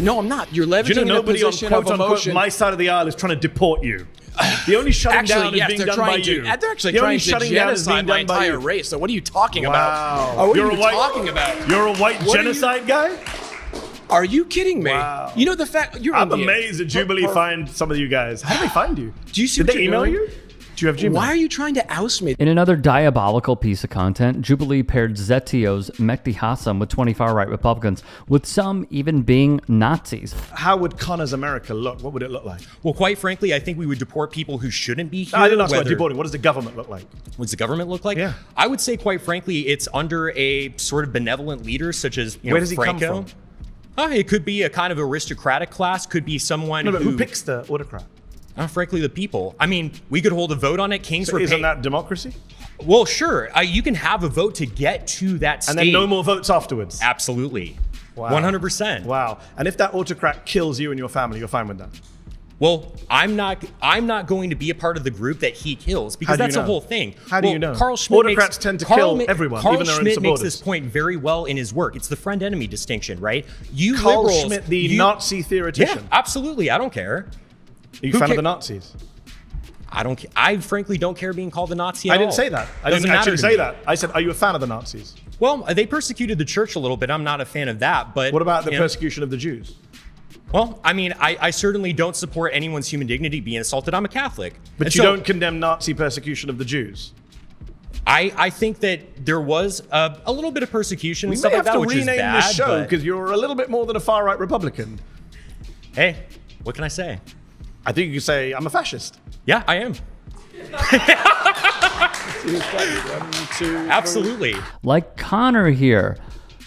No, I'm not. You're leveraging Do you know a nobody on position of quote unquote emotion. my side of the aisle is trying to deport you? The only shutting down is being done by you. They're actually The only trying to shutting down is genocide being my done by entire you. race. So what are you talking Wow. about? What are you talking about? You're a white genocide guy? Are you kidding me? Wow. You know the fact you're I'm Indian. amazed that Jubilee find some of you guys. How do they find you? Do you see Did what they you're email doing? you? Do you have Gmail? Why are you trying to oust me? In another diabolical piece of content, Jubilee paired Zeteo's Mehdi Hasan with 20 far-right Republicans, with some even being Nazis. How would Connor's America look? What would it look like? Well, quite frankly, I think we would deport people who shouldn't be here. I didn't ask about deporting. What does the government look like? What does the government look like? Yeah. I would say, quite frankly, it's under a sort of benevolent leader such as Where does he Franco. come from? It could be a kind of aristocratic class. Could be someone No, but who picks the autocrat? Frankly, the people. I mean, we could hold a vote on it. Kings So were isn't paid. that democracy? Well, sure. You can have a vote to get to that stage. And then no more votes afterwards? Absolutely. Wow. 100%. Wow. And if that autocrat kills you and your family, you're fine with that? Well, I'm not going to be a part of the group that he kills, because How do you that's the know? whole thing. How do you know? Carl Schmitt Autocrats tend to kill everyone, Carl even their own Schmitt makes supporters. this point very well in his work. It's the friend-enemy distinction, right? You Carl liberals, Schmitt, the Nazi theoretician. Yeah, absolutely. I don't care. Are you a Who fan ca- of the Nazis? I don't. I frankly don't care being called a Nazi at I didn't all. say that. I Doesn't didn't matter actually to say me. that. I said, are you a fan of the Nazis? Well, they persecuted the church a little bit. I'm not a fan of that. But What about the you know, persecution of the Jews? Well, I mean, I certainly don't support anyone's human dignity being assaulted. I'm a Catholic. But And you so don't condemn Nazi persecution of the Jews? I think that there was a little bit of persecution We and may stuff like have that, to which is rename bad. this show but- because you're a little bit more than a far-right Republican. Hey, what can I say? I think you could say, I'm a fascist. Yeah, I am. Absolutely. Like Connor here,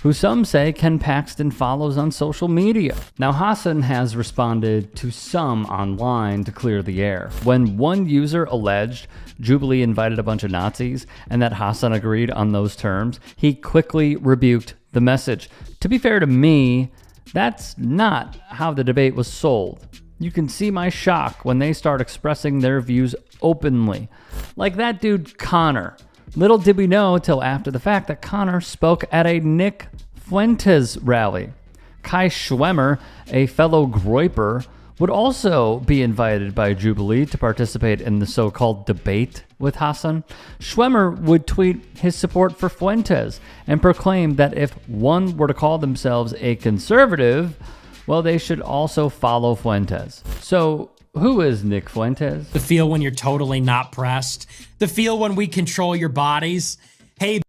who some say Ken Paxton follows on social media. Now, Hasan has responded to some online to clear the air. When one user alleged Jubilee invited a bunch of Nazis and that Hasan agreed on those terms, he quickly rebuked the message. To be fair to me, that's not how the debate was sold. You can see my shock when they start expressing their views openly. Like that dude Connor. Little did we know till after the fact that Connor spoke at a Nick Fuentes rally. Kai Schwemmer, a fellow Groiper, would also be invited by Jubilee to participate in the so-called debate with Hasan. Schwemmer would tweet his support for Fuentes and proclaim that if one were to call themselves a conservative, well, they should also follow Fuentes. So, who is Nick Fuentes? The feel when you're totally not pressed. The feel when we control your bodies. Hey,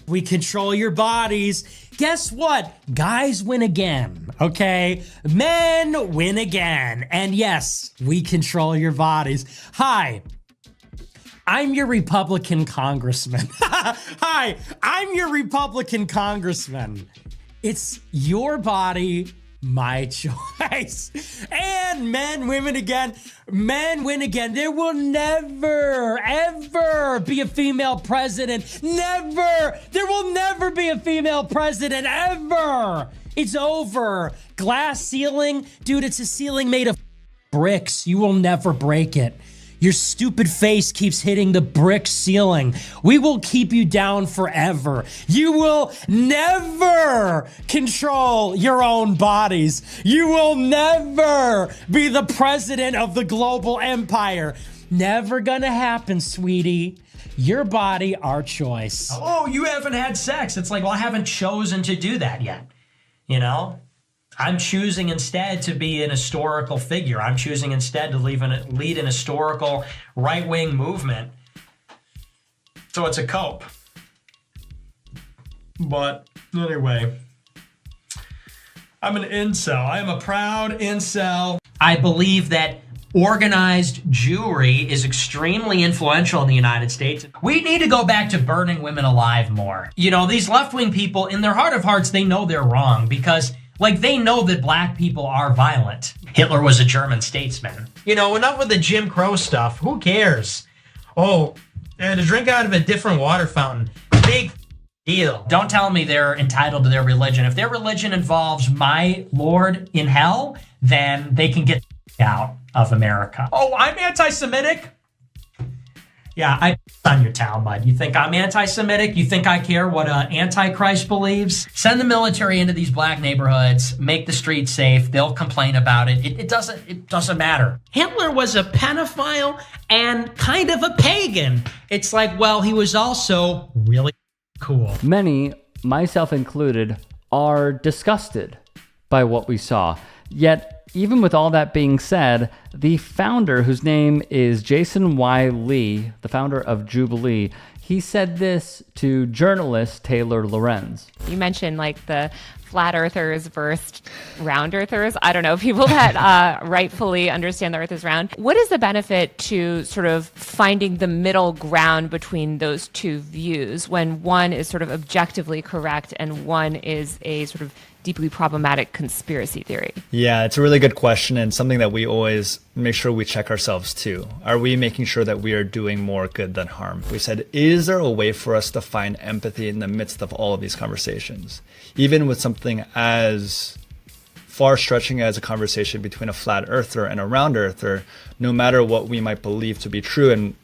we control your bodies. Guess what? Guys win again, okay? Men win again. And yes, we control your bodies. Hi, I'm your Republican congressman. Hi, I'm your Republican congressman. It's your body, my choice. And men, women again. Men win again. There will never, ever be a female president. Never. There will never be a female president, ever. It's over. Glass ceiling. Dude, it's a ceiling made of bricks. You will never break it. Your stupid face keeps hitting the brick ceiling. We will keep you down forever. You will never control your own bodies. You will never be the president of the global empire. Never gonna happen, sweetie. Your body, our choice. Oh, you haven't had sex. It's like, well, I haven't chosen to do that yet. You know? I'm choosing instead to be an historical figure. I'm choosing instead to lead an historical right-wing movement. So it's a cope. But anyway, I'm an incel. I am a proud incel. I believe that organized Jewry is extremely influential in the United States. We need to go back to burning women alive more. You know, these left-wing people, in their heart of hearts, they know they're wrong because like, they know that black people are violent. Hitler was a German statesman. You know, enough with the Jim Crow stuff. Who cares? Oh, and to drink out of a different water fountain. Big deal. Don't tell me they're entitled to their religion. If their religion involves my Lord in hell, then they can get out of America. Oh, I'm anti-Semitic? Yeah, I on your Talmud. You think I'm anti-Semitic? You think I care what Antichrist believes? Send the military into these black neighborhoods, make the streets safe. They'll complain about it. It doesn't matter. Hitler was a pedophile and kind of a pagan. It's like, well, he was also really cool. Many, myself included, are disgusted by what we saw. Yet, even with all that being said, the founder, whose name is Jason Y. Lee, the founder of Jubilee, he said this to journalist Taylor Lorenz. You mentioned like the flat earthers versus round earthers. I don't know, people that rightfully understand the earth is round. What is the benefit to sort of finding the middle ground between those two views when one is sort of objectively correct and one is a sort of deeply problematic conspiracy theory? Yeah, it's a really good question and something that we always make sure we check ourselves too. Are we making sure that we are doing more good than harm? We said, is there a way for us to find empathy in the midst of all of these conversations? Even with something as far stretching as a conversation between a flat earther and a round earther, no matter what we might believe to be true, and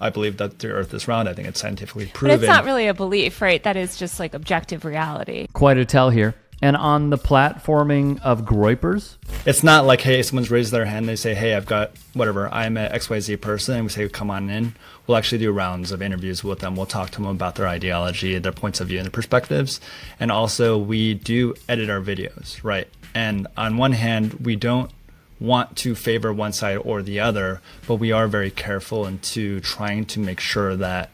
I believe that the earth is round. I think it's scientifically proven. But it's not really a belief, right? That is just like objective reality. Quite a tell here. And on the platforming of groypers, it's not like, hey, someone's raised their hand, they say, hey, I've got whatever, I'm an XYZ person, and we say, come on in. We'll actually do rounds of interviews with them. We'll talk to them about their ideology, their points of view, and their perspectives. And also, we do edit our videos, right? And on one hand, we don't want to favor one side or the other, but we are very careful into trying to make sure that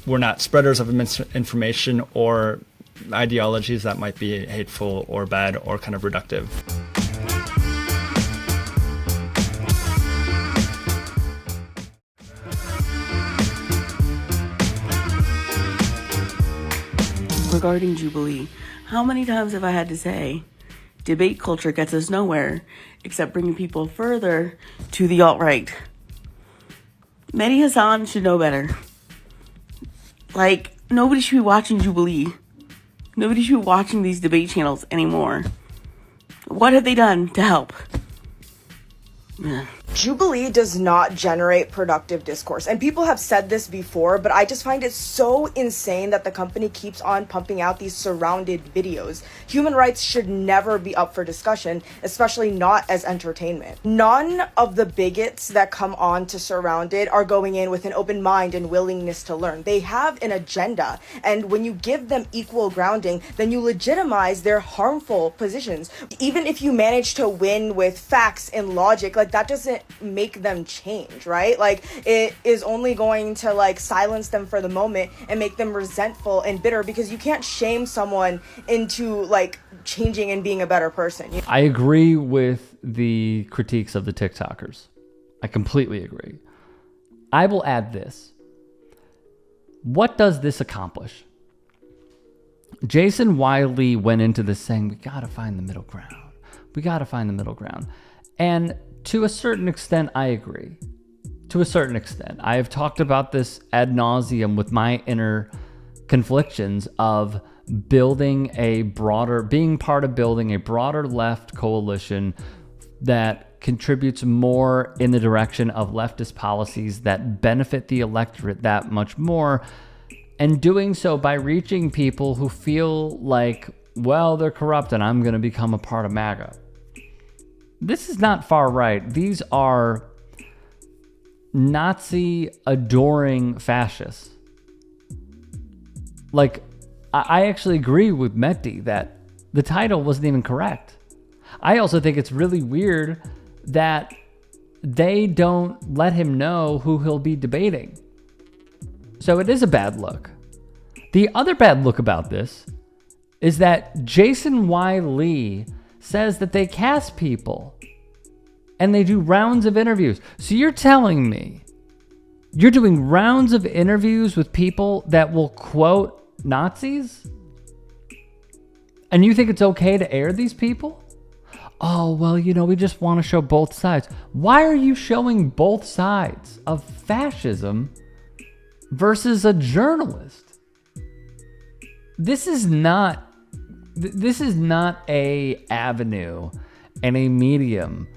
we're not spreaders of misinformation or ideologies that might be hateful or bad or kind of reductive. Regarding Jubilee, how many times have I had to say, debate culture gets us nowhere except bringing people further to the alt-right? Mehdi Hasan should know better. Like, nobody should be watching Jubilee. Nobody should be watching these debate channels anymore. What have they done to help? Yeah. Jubilee does not generate productive discourse. And people have said this before, but I just find it so insane that the company keeps on pumping out these surrounded videos. Human rights should never be up for discussion, especially not as entertainment. None of the bigots that come on to Surrounded are going in with an open mind and willingness to learn. They have an agenda, and when you give them equal grounding, then you legitimize their harmful positions. Even if you manage to win with facts and logic, like that doesn't make them change, right? Like it is only going to like silence them for the moment and make them resentful and bitter, because you can't shame someone into like changing and being a better person. I agree with the critiques of the TikTokers. I completely agree. I will add this. What does this accomplish? Jason Wiley went into this saying, we got to find the middle ground. We got to find the middle ground. And to a certain extent, I agree. To a certain extent. I have talked about this ad nauseum with my inner conflictions of being part of building a broader left coalition that contributes more in the direction of leftist policies that benefit the electorate that much more, and doing so by reaching people who feel like, well, they're corrupt and I'm going to become a part of MAGA. This is not far right. These are Nazi adoring fascists. Like, I actually agree with Mehdi that the title wasn't even correct. I also think it's really weird that they don't let him know who he'll be debating. So it is a bad look. The other bad look about this is that Jason Y. Lee says that they cast people and they do rounds of interviews. So you're telling me you're doing rounds of interviews with people that will quote Nazis? And you think it's okay to air these people? Oh, well, we just want to show both sides. Why are you showing both sides of fascism versus a journalist? This is not a avenue and a medium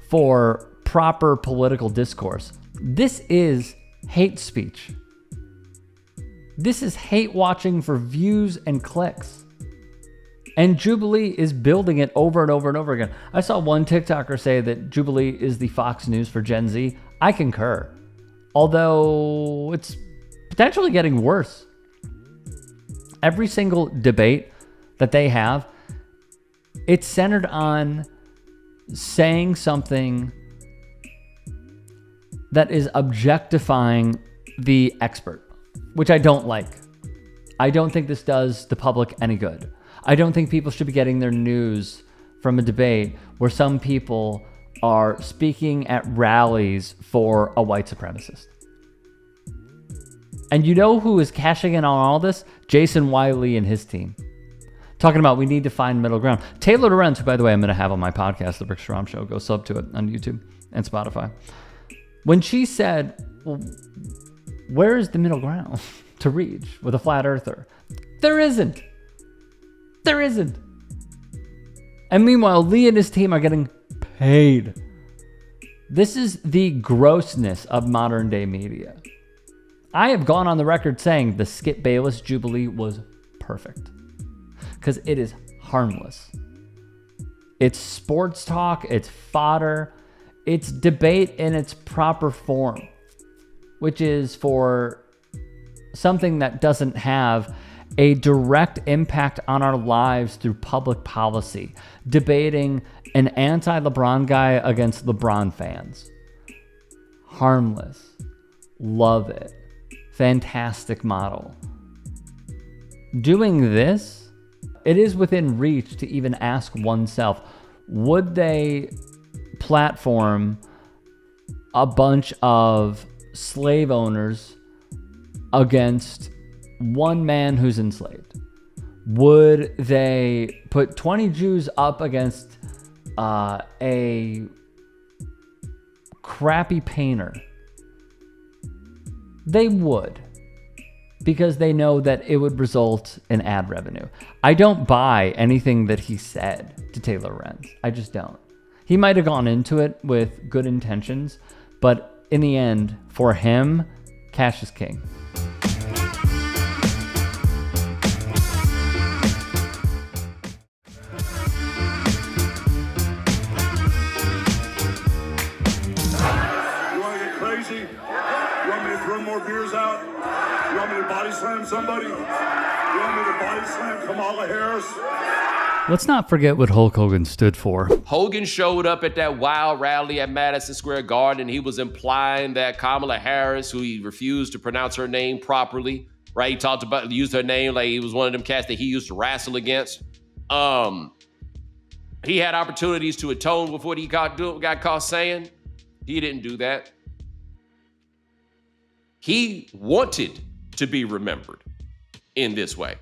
for proper political discourse. This is hate speech. This is hate watching for views and clicks. And Jubilee is building it over and over and over again. I saw one TikToker say that Jubilee is the Fox News for Gen Z. I concur. Although it's potentially getting worse. Every single debate that they have, it's centered on saying something that is objectifying the expert, which I don't like. I don't think this does the public any good. I don't think people should be getting their news from a debate where some people are speaking at rallies for a white supremacist. And you know who is cashing in on all this? Jason Wiley and his team. Talking about we need to find middle ground. Taylor Lorenz, who by the way I'm going to have on my podcast, The Rick Strom Show, go sub to it on YouTube and Spotify. When she said, well, where is the middle ground to reach with a flat earther? There isn't. There isn't. And meanwhile, Lee and his team are getting paid. This is the grossness of modern day media. I have gone on the record saying the Skip Bayless Jubilee was perfect because it is harmless. It's sports talk, it's fodder, it's debate in its proper form, which is for something that doesn't have a direct impact on our lives through public policy, debating an anti-LeBron guy against LeBron fans. Harmless. Love it. Fantastic model. Doing this, it is within reach to even ask oneself, would they platform a bunch of slave owners against one man who's enslaved? Would they put 20 Jews up against a crappy painter? They would, because they know that it would result in ad revenue. I don't buy anything that he said to Taylor Lorenz. I just don't. He might have gone into it with good intentions, but in the end, for him, cash is king. Beers out? You want me to body slam somebody? You want me to body slam Kamala Harris? Let's not forget what Hulk Hogan stood for. Hogan showed up at that wild rally at Madison Square Garden, and he was implying that Kamala Harris, who he refused to pronounce her name properly, right? He talked about, used her name like he was one of them cats that he used to wrestle against. He had opportunities to atone with what he got caught saying. He didn't do that. He wanted to be remembered in this way.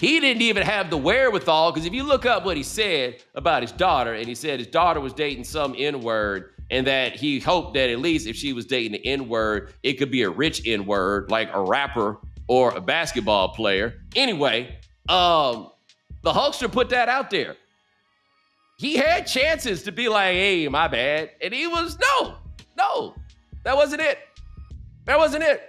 He didn't even have the wherewithal, because if you look up what he said about his daughter, and he said his daughter was dating some N-word, and that he hoped that at least if she was dating the N-word, it could be a rich N-word, like a rapper or a basketball player. Anyway, the Hulkster put that out there. He had chances to be like, hey, my bad. And he was, no, that wasn't it. That wasn't it.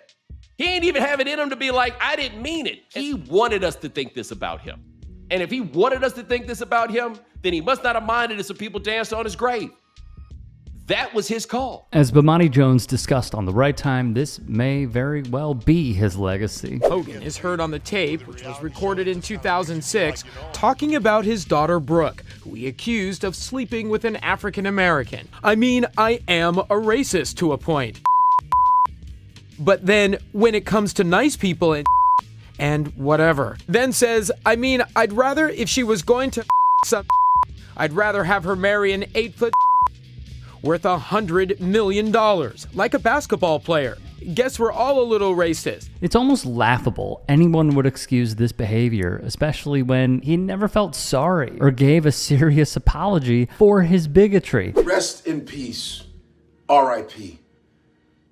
He ain't even have it in him to be like, I didn't mean it. He wanted us to think this about him. And if he wanted us to think this about him, then he must not have minded if some people danced on his grave. That was his call. As Bomani Jones discussed on The Right Time, this may very well be his legacy. Hogan is heard on the tape, which was recorded in 2006, talking about his daughter Brooke, who he accused of sleeping with an African American. I mean, I am a racist to a point. But then when it comes to nice people and whatever, then says, I mean, I'd rather, if she was going to some, I'd rather have her marry an 8-foot worth $100 million, like a basketball player. Guess we're all a little racist. It's almost laughable anyone would excuse this behavior, especially when he never felt sorry or gave a serious apology for his bigotry. Rest in peace, R.I.P.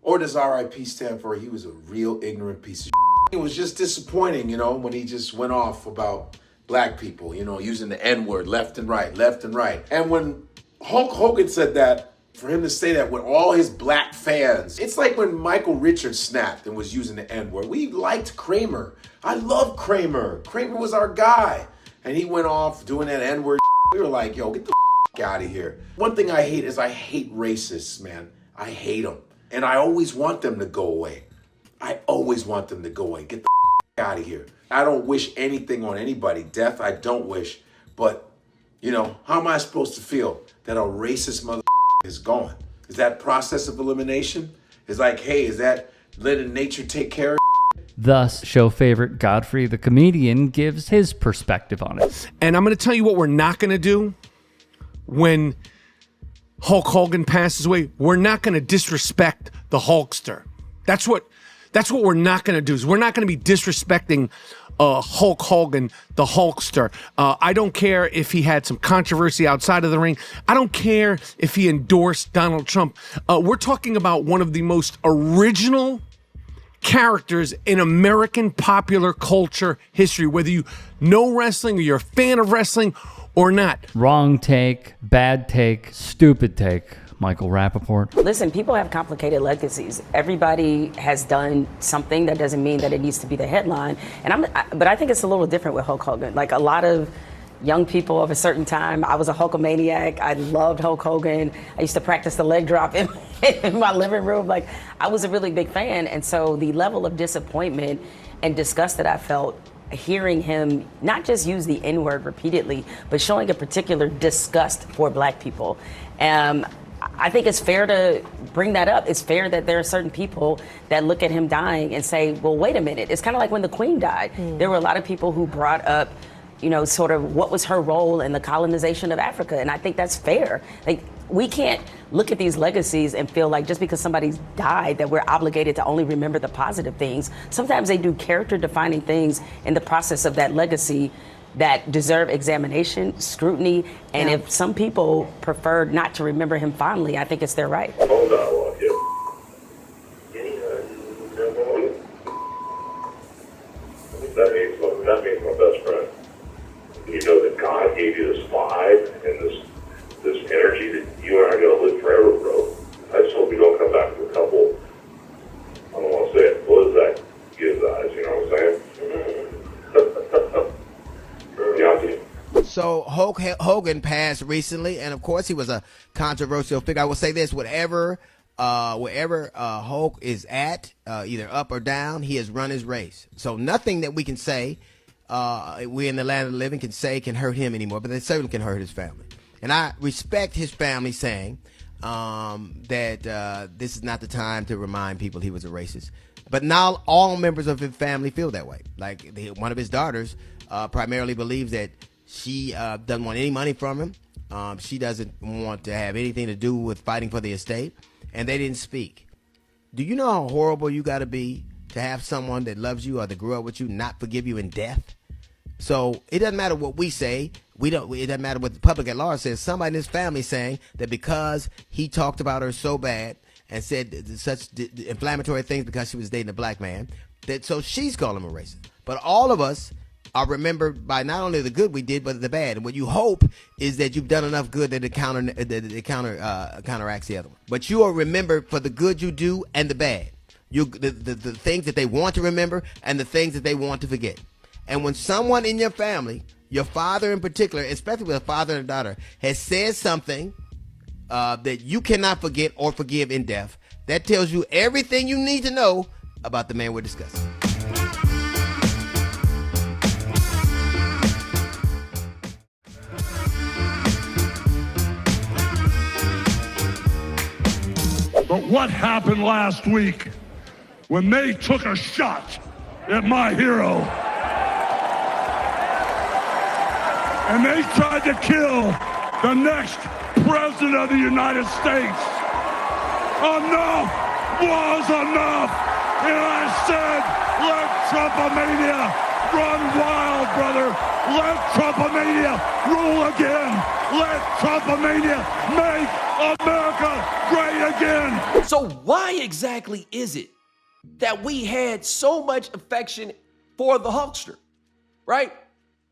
Or does R.I.P. stand for he was a real ignorant piece of shit? It was just disappointing, when he just went off about black people, using the N-word left and right. And when Hulk Hogan said that, For him to say that with all his black fans, it's like when Michael Richards snapped and was using the N-word. We liked Kramer. I love Kramer. Kramer was our guy. And he went off doing that N-word. We were like, yo, get the out of here. One thing I hate is I hate racists, man. I hate them. And I always want them to go away. I always want them to go away. Get the out of here. I don't wish anything on anybody. Death, I don't wish. But, you know, how am I supposed to feel that a racist mother is gone? Is that process of elimination? It's like, hey, is that letting nature take care of Thus, show favorite Godfrey the comedian gives his perspective on it. And I'm going to tell you what we're not going to do when Hulk Hogan passes away. We're not going to disrespect the Hulkster. That's what we're not going to do. Is we're not going to be disrespecting Hulk Hogan, the Hulkster. I don't care if he had some controversy outside of the ring. I don't care if he endorsed Donald Trump. We're talking about one of the most original characters in American popular culture history, whether you know wrestling or you're a fan of wrestling or not. Wrong take, bad take, stupid take. Michael Rappaport. Listen, people have complicated legacies. Everybody has done something. That doesn't mean that it needs to be the headline. But I think it's a little different with Hulk Hogan. Like a lot of young people of a certain time, I was a Hulkamaniac. I loved Hulk Hogan. I used to practice the leg drop in my living room. Like I was a really big fan. And so the level of disappointment and disgust that I felt hearing him not just use the N-word repeatedly, but showing a particular disgust for black people. I think it's fair to bring that up. It's fair that there are certain people that look at him dying and say, well, wait a minute. It's kind of like when the Queen died. There were a lot of people who brought up, you know, sort of what was her role in the colonization of Africa. And I think that's fair. Like, we can't look at these legacies and feel like just because somebody's died that we're obligated to only remember the positive things. Sometimes they do character-defining things in the process of that legacy that deserve examination, scrutiny, and if some people prefer not to remember him fondly, I think it's their right. Phone dialogue, yeah. That means my best friend. You know that God gave you this vibe and this energy that you and I are going to live forever, bro. I just hope you don't come back with a couple, I don't want to say it, what is that? Giz eyes, you know what I'm saying? So Hogan passed recently, and of course he was a controversial figure. I will say this: wherever Hulk is at, either up or down, he has run his race. So nothing that we can say, we in the land of the living can say can hurt him anymore, but they certainly can hurt his family. And I respect his family saying that this is not the time to remind people he was a racist. But now all members of his family feel that way. Like one of his daughters primarily believes that she doesn't want any money from him. She doesn't want to have anything to do with fighting for the estate. And they didn't speak. Do you know how horrible you got to be to have someone that loves you or that grew up with you not forgive you in death? So it doesn't matter what we say. It doesn't matter what the public at large says. Somebody in his family saying that because he talked about her so bad and said such inflammatory things because she was dating a black man, that so she's calling him a racist. But all of us are remembered by not only the good we did, but the bad. And what you hope is that you've done enough good that it counteracts the other one. But you are remembered for the good you do and the bad. The things that they want to remember and the things that they want to forget. And when someone in your family, your father in particular, especially with a father and a daughter, has said something that you cannot forget or forgive in death, that tells you everything you need to know about the man we're discussing. But what happened last week when they took a shot at my hero? And they tried to kill the next president of the United States. Enough was enough. And I said, let Trumpomania run wild, brother. Let Trumpomania rule again. Let Trumpomania make America great again. So why exactly is it that we had so much affection for the Hulkster, right?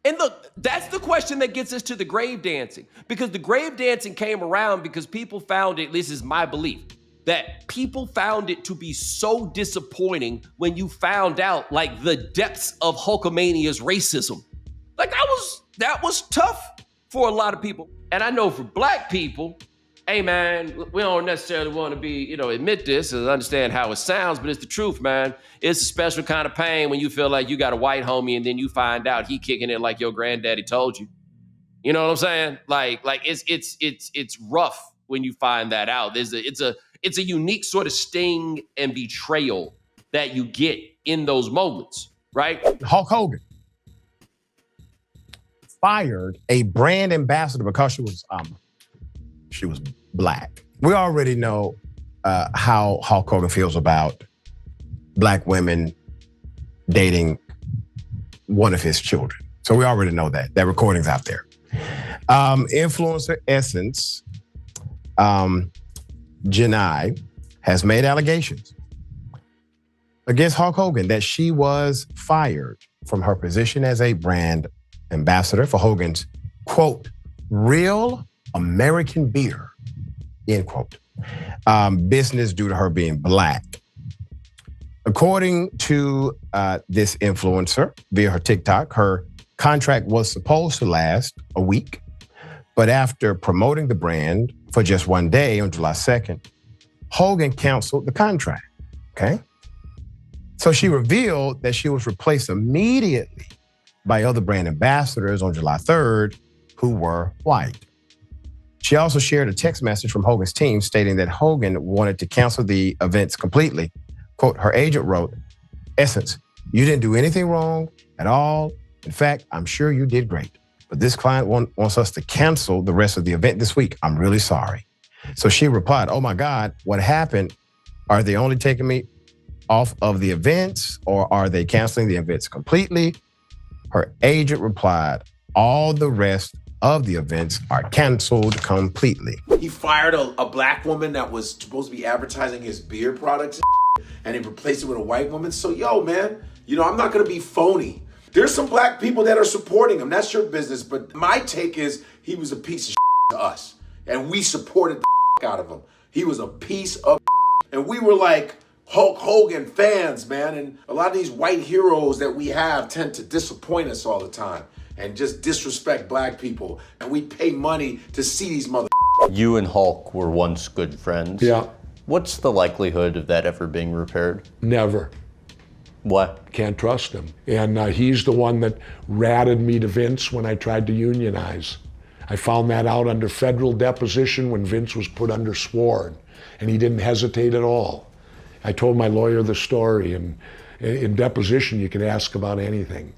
And look, that's the question that gets us to the grave dancing, because the grave dancing came around because people found it, this is my belief, that people found it to be so disappointing when you found out like the depths of Hulkamania's racism. Like that was tough for a lot of people. And I know for black people, hey man, we don't necessarily want to be, admit this and understand how it sounds, but it's the truth, man. It's a special kind of pain when you feel like you got a white homie and then you find out he kicking it like your granddaddy told you. You know what I'm saying? Like it's rough when you find that out. It's a unique sort of sting and betrayal that you get in those moments, right? Hulk Hogan fired a brand ambassador because she was black. We already know how Hulk Hogan feels about black women dating one of his children. So we already know that. That recording's out there. Influencer Essence, Janai, has made allegations against Hulk Hogan that she was fired from her position as a brand ambassador for Hogan's, quote, real American beer, end quote, business due to her being black. According to this influencer via her TikTok, her contract was supposed to last a week, but after promoting the brand for just one day on July 2nd, Hogan canceled the contract, okay? So she revealed that she was replaced immediately by other brand ambassadors on July 3rd who were white. She also shared a text message from Hogan's team stating that Hogan wanted to cancel the events completely. Quote, her agent wrote, Essence, you didn't do anything wrong at all. In fact, I'm sure you did great. But this client wants us to cancel the rest of the event this week. I'm really sorry. So she replied, oh my God, what happened? Are they only taking me off of the events or are they canceling the events completely? Her agent replied, all the rest of the events are canceled completely. He fired a black woman that was supposed to be advertising his beer products and he replaced it with a white woman. So, yo, man, I'm not going to be phony. There's some black people that are supporting him. That's your business. But my take is he was a piece of to us. And we supported the out of him. He was a piece of and we were like Hulk Hogan fans, man. And a lot of these white heroes that we have tend to disappoint us all the time and just disrespect black people. And we pay money to see these mother. You and Hulk were once good friends. Yeah. What's the likelihood of that ever being repaired? Never. What? Can't trust him. And he's the one that ratted me to Vince when I tried to unionize. I found that out under federal deposition when Vince was put under sworn, and he didn't hesitate at all. I told my lawyer the story, and in deposition you could ask about anything.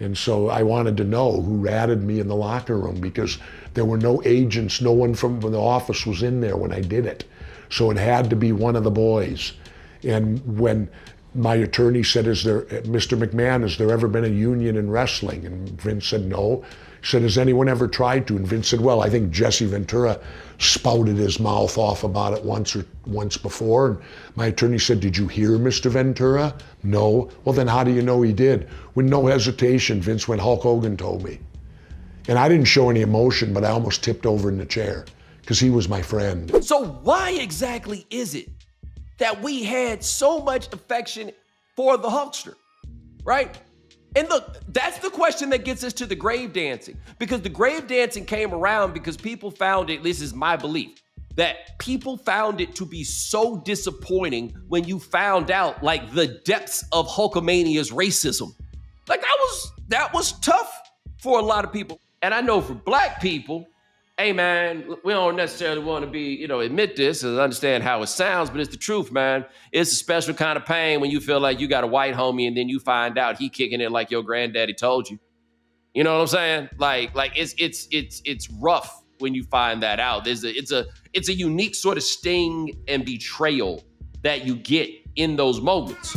And so I wanted to know who ratted me in the locker room because there were no agents, no one from the office was in there when I did it. So it had to be one of the boys. And when my attorney said, Mr. McMahon, has there ever been a union in wrestling? And Vince said, no. He said, has anyone ever tried to? And Vince said, well, I think Jesse Ventura spouted his mouth off about it once before. And my attorney said, did you hear Mr. Ventura? No. Well, then how do you know he did? With no hesitation, Vince went, Hulk Hogan told me. And I didn't show any emotion, but I almost tipped over in the chair because he was my friend. So why exactly is it that we had so much affection for the Hulkster, right? And look, that's the question that gets us to the grave dancing, because the grave dancing came around because people found it, this is my belief, that people found it to be so disappointing when you found out like the depths of Hulkamania's racism. Like that was tough for a lot of people. And I know for black people, hey man, we don't necessarily want to be, admit this and understand how it sounds, but it's the truth, man. It's a special kind of pain when you feel like you got a white homie and then you find out he kicking it like your granddaddy told you. You know what I'm saying? Like it's rough when you find that out. It's a unique sort of sting and betrayal that you get in those moments.